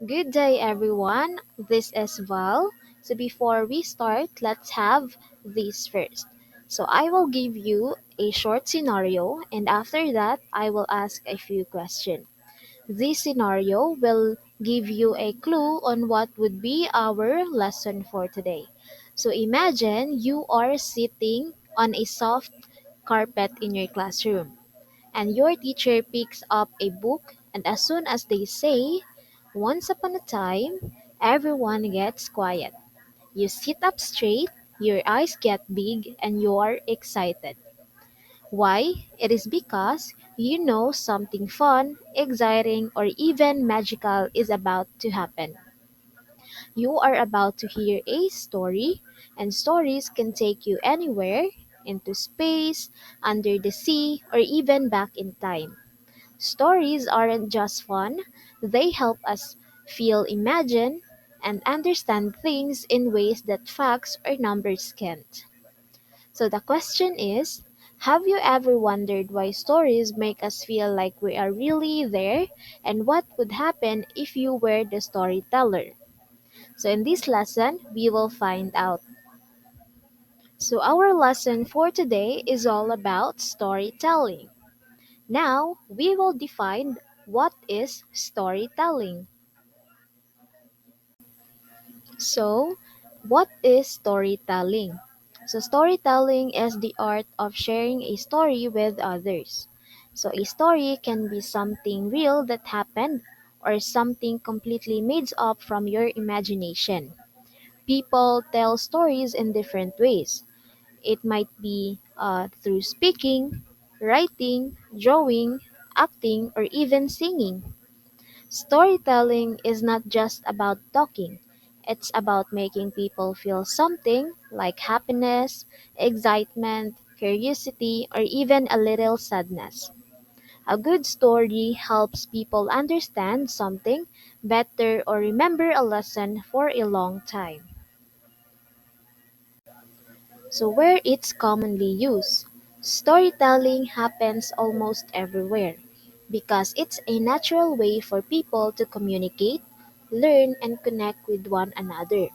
Good day, everyone. This is Val. So, before we start, let's have this first. So, I will give you a short scenario, and after that, I will ask a few questions. This scenario will give you a clue on what would be our lesson for today. So, imagine you are sitting on a soft carpet in your classroom and your teacher picks up a book, and as soon as they say, "Once upon a time," everyone gets quiet. You sit up straight, your eyes get big, and you're excited. Why? It is because you know something fun, exciting, or even magical is about to happen. You are about to hear a story, and stories can take you anywhere into space, under the sea, or even back in time. Stories aren't just fun, they help us feel, imagine, and understand things in ways that facts or numbers can't. So the question is, have you ever wondered why stories make us feel like we are really there, and what would happen if you were the storyteller? So in this lesson, we will find out. So our lesson for today is all about storytelling. Now, we will define what is storytelling. So, what is storytelling? So, storytelling is the art of sharing a story with others. So, a story can be something real that happened or something completely made up from your imagination. People tell stories in different ways. It might be through speaking, writing, drawing, acting, or even singing. Storytelling is not just about talking, it's about making people feel something like happiness, excitement, curiosity, or even a little sadness. A good story helps people understand something better or remember a lesson for a long time. So, where it's commonly used, storytelling happens almost everywhere because it's a natural way for people to communicate, learn, and connect with one another.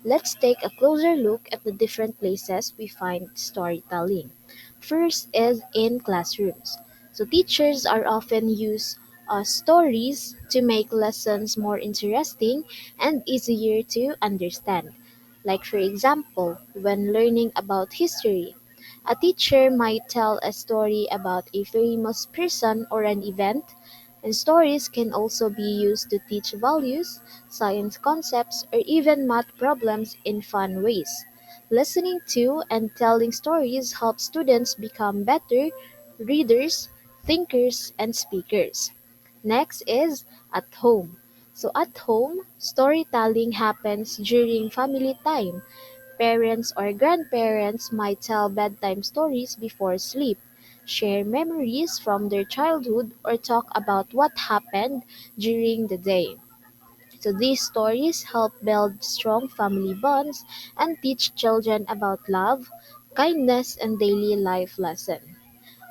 Let's take a closer look at the different places we find storytelling. First is in classrooms. So teachers are often use stories to make lessons more interesting and easier to understand. Like for example, when learning about history, a teacher might tell a story about a famous person or an event, and stories can also be used to teach values, science concepts, or even math problems in fun ways. Listening to and telling stories helps students become better readers, thinkers, and speakers. Next is at home. So at home, storytelling happens during family time. Parents or grandparents might tell bedtime stories before sleep, share memories from their childhood, or talk about what happened during the day. So these stories help build strong family bonds and teach children about love, kindness, and daily life lessons.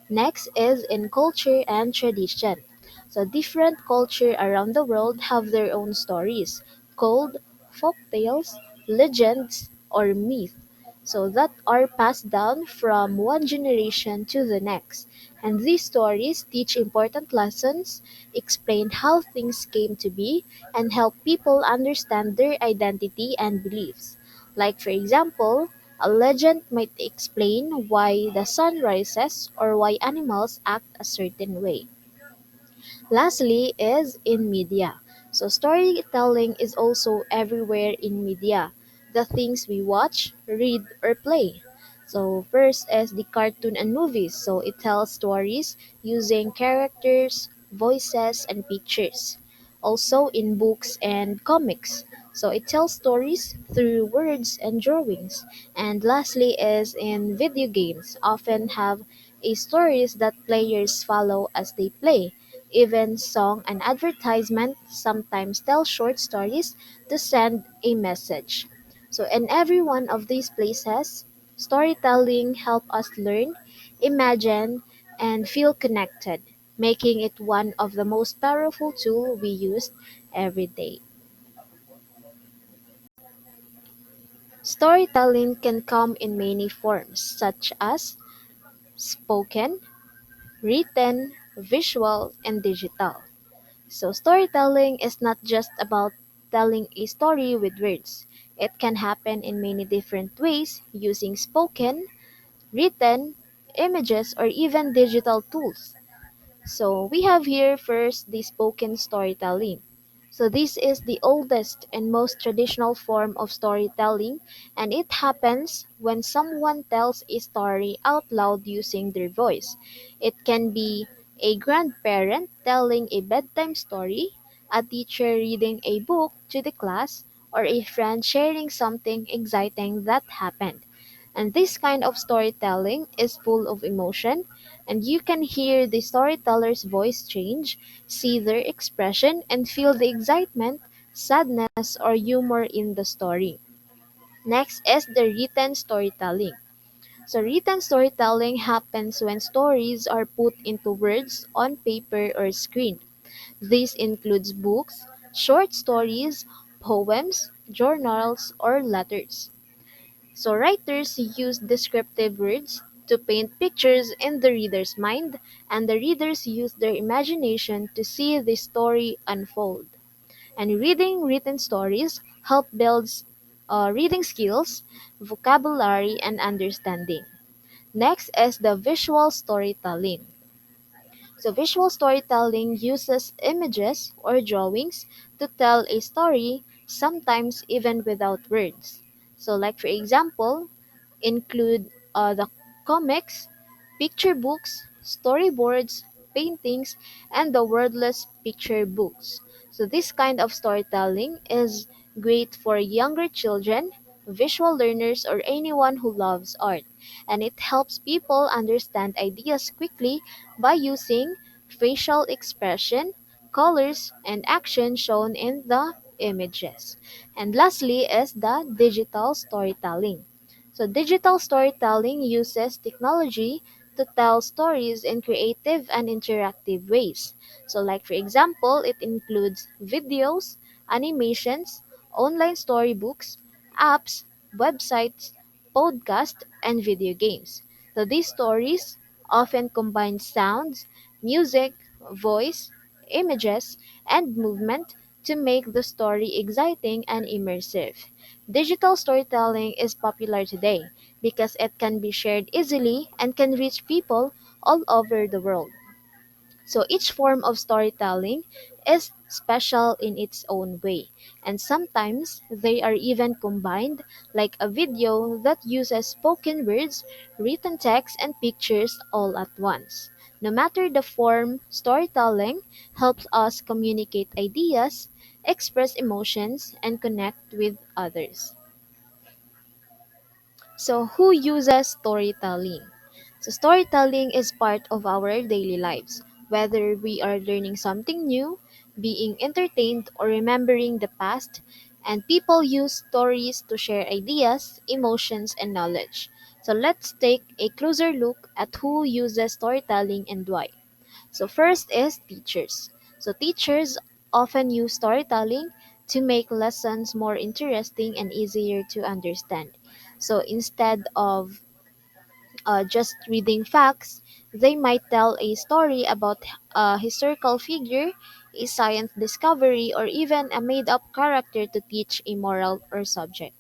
Next is in culture and tradition. So different culture around the world have their own stories called folk tales, legends, or myth. So that are passed down from one generation to the next. And these stories teach important lessons, explain how things came to be, and help people understand their identity and beliefs. Like for example, a legend might explain why the sun rises or why animals act a certain way. Lastly is in media. So storytelling is also everywhere in media. The things we watch, read, or play. So first is the cartoon and movies. So it tells stories using characters, voices, and pictures. Also in books and comics. So it tells stories through words and drawings. And lastly is in video games. Often have a stories that players follow as they play. Even song and advertisement sometimes tell short stories to send a message. So in every one of these places, storytelling help us learn, imagine, and feel connected, making it one of the most powerful tools we use every day. Storytelling can come in many forms, such as spoken, written, visual, and digital. So, storytelling is not just about telling a story with words. It can happen in many different ways using spoken, written, images, or even digital tools. So we have here first the spoken storytelling. So this is the oldest and most traditional form of storytelling, and it happens when someone tells a story out loud using their voice. It can be a grandparent telling a bedtime story, a teacher reading a book to the class, or a friend sharing something exciting that happened. And this kind of storytelling is full of emotion, and you can hear the storyteller's voice change, see their expression, and feel the excitement, sadness, or humor in the story. Next is the written storytelling. So, written storytelling happens when stories are put into words on paper or screen. This includes books, short stories, poems, journals, or letters. So writers use descriptive words to paint pictures in the reader's mind, and the readers use their imagination to see the story unfold. And reading written stories help builds reading skills, vocabulary, and understanding. Next is the visual storytelling. So visual storytelling uses images or drawings to tell a story, sometimes even without words. So like for example, include the comics, picture books, storyboards, paintings, and the wordless picture books. So this kind of storytelling is great for younger children, visual learners, or anyone who loves art, and it helps people understand ideas quickly by using facial expression, colors, and action shown in the images. And lastly is the digital storytelling. So digital storytelling uses technology to tell stories in creative and interactive ways. So like for example, it includes videos, animations, online storybooks, apps, websites, podcasts, and video games. So these stories often combine sounds, music, voice, images, and movement to make the story exciting and immersive. Digital storytelling is popular today because it can be shared easily and can reach people all over the world. So each form of storytelling is special in its own way, and sometimes they are even combined, like a video that uses spoken words, written text, and pictures all at once. No matter the form, storytelling helps us communicate ideas, express emotions, and connect with others. So, who uses storytelling? So, storytelling is part of our daily lives, whether we are learning something new, being entertained, or remembering the past. And people use stories to share ideas, emotions, and knowledge. So, let's take a closer look at who uses storytelling and why. So, first is teachers. So, teachers often use storytelling to make lessons more interesting and easier to understand. So instead of just reading facts, they might tell a story about a historical figure, a science discovery, or even a made up character to teach a moral or subject.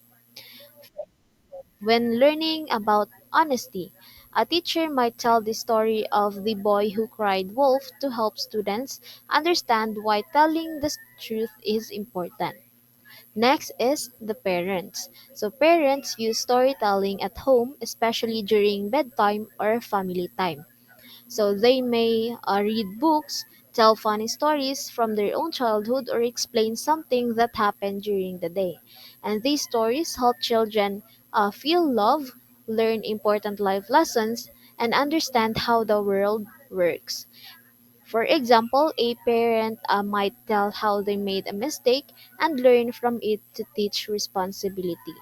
When learning about honesty, a teacher might tell the story of the boy who cried wolf to help students understand why telling the truth is important. Next is the parents. So parents use storytelling at home, especially during bedtime or family time. So they may read books, tell funny stories from their own childhood, or explain something that happened during the day. And these stories help children feel love, learn important life lessons, and understand how the world works. For example, a parent might tell how they made a mistake and learn from it to teach responsibility.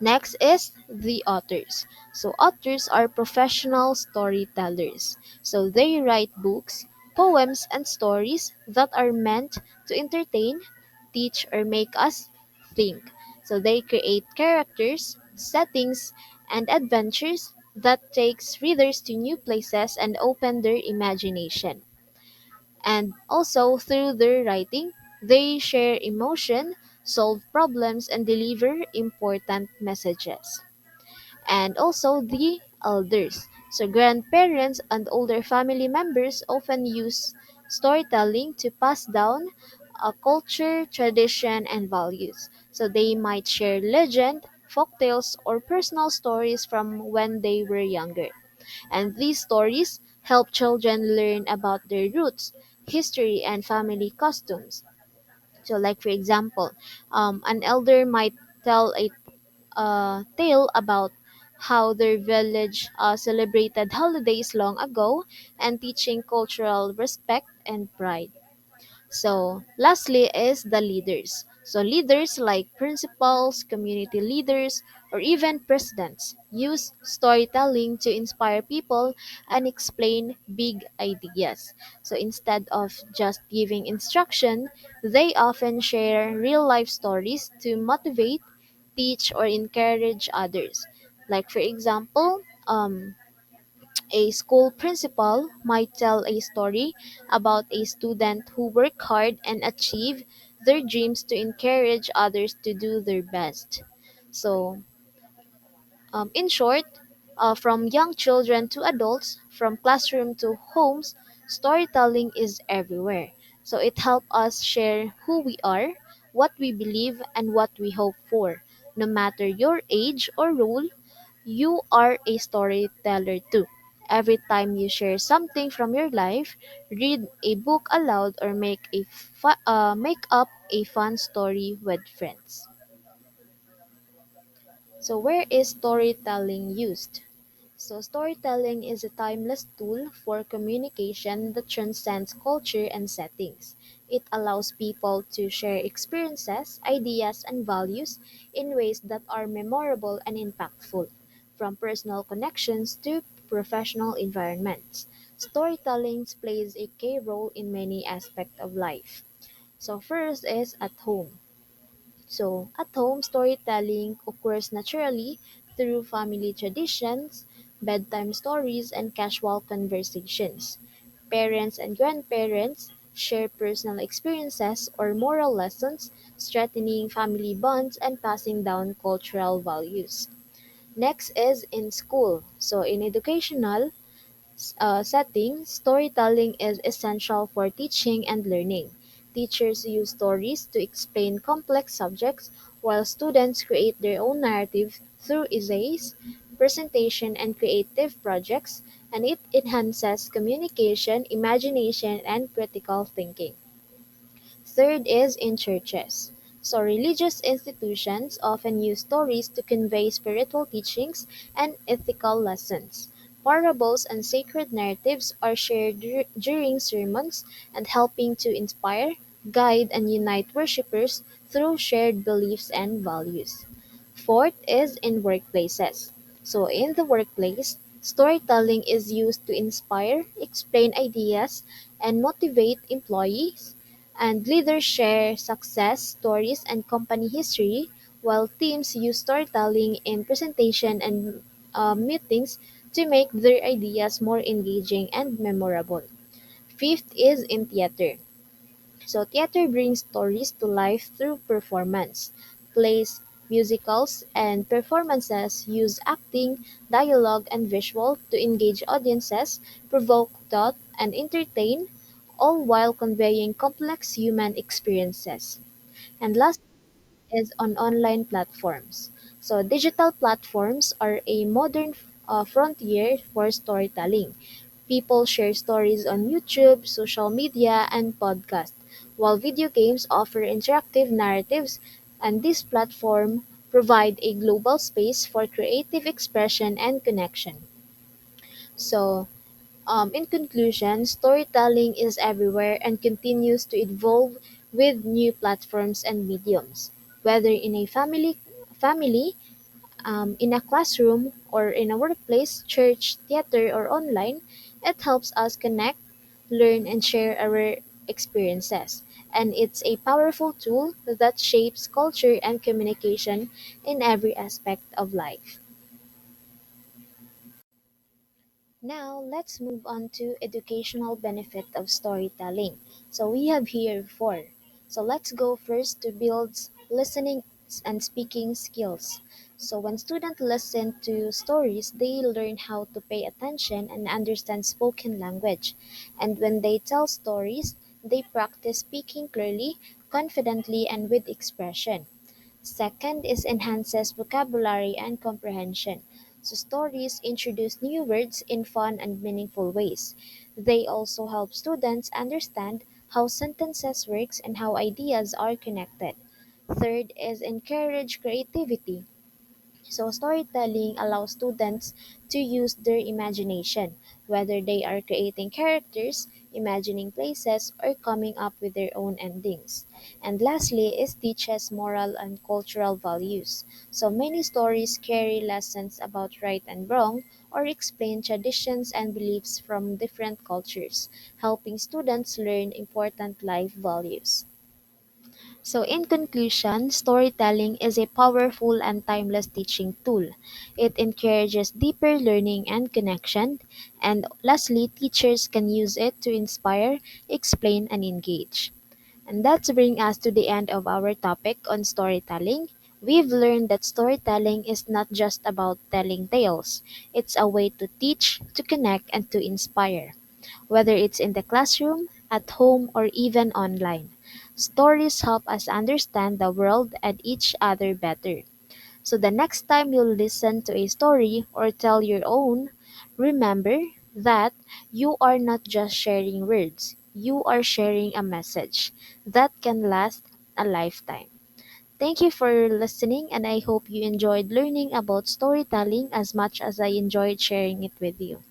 Next is the authors. So, authors are professional storytellers. So, they write books, poems, and stories that are meant to entertain, teach, or make us think. So they create characters, settings, and adventures that takes readers to new places and open their imagination. And also through their writing, they share emotion, solve problems, and deliver important messages. And also the elders. So grandparents and older family members often use storytelling to pass down a culture, tradition, and values. So they might share legend, folktales, or personal stories from when they were younger. And these stories help children learn about their roots, history, and family customs. So, like for example, an elder might tell a tale about how their village celebrated holidays long ago and teaching cultural respect and pride. So, lastly is the leaders. So, leaders like principals, community leaders, or even presidents use storytelling to inspire people and explain big ideas. So, instead of just giving instruction, they often share real life stories to motivate, teach, or encourage others. Like, for example, a school principal might tell a story about a student who worked hard and achieved their dreams to encourage others to do their best. So, in short, from young children to adults, from classroom to homes, storytelling is everywhere. So it helps us share who we are, what we believe, and what we hope for. No matter your age or role, you are a storyteller too. Every time you share something from your life, read a book aloud, or make up a fun story with friends. So, where is storytelling used? So, storytelling is a timeless tool for communication that transcends culture and settings. It allows people to share experiences, ideas, and values in ways that are memorable and impactful, from personal connections to professional environments. Storytelling plays a key role in many aspects of life. So, first is at home. So, at home, storytelling occurs naturally through family traditions, bedtime stories, and casual conversations. Parents and grandparents share personal experiences or moral lessons, strengthening family bonds and passing down cultural values. Next is in school. So, in educational setting, storytelling is essential for teaching and learning. Teachers use stories to explain complex subjects, while students create their own narrative through essays, presentation, and creative projects, and it enhances communication, imagination, and critical thinking. Third is in churches. So, religious institutions often use stories to convey spiritual teachings and ethical lessons. Parables and sacred narratives are shared during sermons and helping to inspire, guide, and unite worshippers through shared beliefs and values. Fourth is in workplaces. So, in the workplace, storytelling is used to inspire, explain ideas, and motivate employees. And leaders share success stories and company history, while teams use storytelling in presentation and meetings to make their ideas more engaging and memorable. Fifth is in theater. So theater brings stories to life through performance. Plays, musicals, and performances use acting, dialogue, and visual to engage audiences, provoke thought, and entertain, all while conveying complex human experiences. And last is on online platforms. So digital platforms are a modern frontier for storytelling. People share stories on YouTube, social media, and podcasts, while video games offer interactive narratives, and this platform provide a global space for creative expression and connection. So, in conclusion, storytelling is everywhere and continues to evolve with new platforms and mediums. Whether in a family, in a classroom, or in a workplace, church, theater, or online, it helps us connect, learn, and share our experiences, and it's a powerful tool that shapes culture and communication in every aspect of life. Now, let's move on to educational benefit of storytelling. So we have here four. So let's go first to builds listening and speaking skills. So when students listen to stories, they learn how to pay attention and understand spoken language. And when they tell stories, they practice speaking clearly, confidently, and with expression. Second is enhances vocabulary and comprehension. So stories introduce new words in fun and meaningful ways. They also help students understand how sentences works and how ideas are connected. Third is encourage creativity. So storytelling allows students to use their imagination, whether they are creating characters, imagining places, or coming up with their own endings. And lastly is teaches moral and cultural values. So many stories carry lessons about right and wrong or explain traditions and beliefs from different cultures, helping students learn important life values. So, in conclusion, storytelling is a powerful and timeless teaching tool. It encourages deeper learning and connection. And lastly, teachers can use it to inspire, explain, and engage. And that's bring us to the end of our topic on storytelling. We've learned that storytelling is not just about telling tales. It's a way to teach, to connect, and to inspire. Whether it's in the classroom, at home, or even online. Stories help us understand the world and each other better. So the next time you listen to a story or tell your own, remember that you are not just sharing words, you are sharing a message that can last a lifetime. Thank you for listening, and I hope you enjoyed learning about storytelling as much as I enjoyed sharing it with you.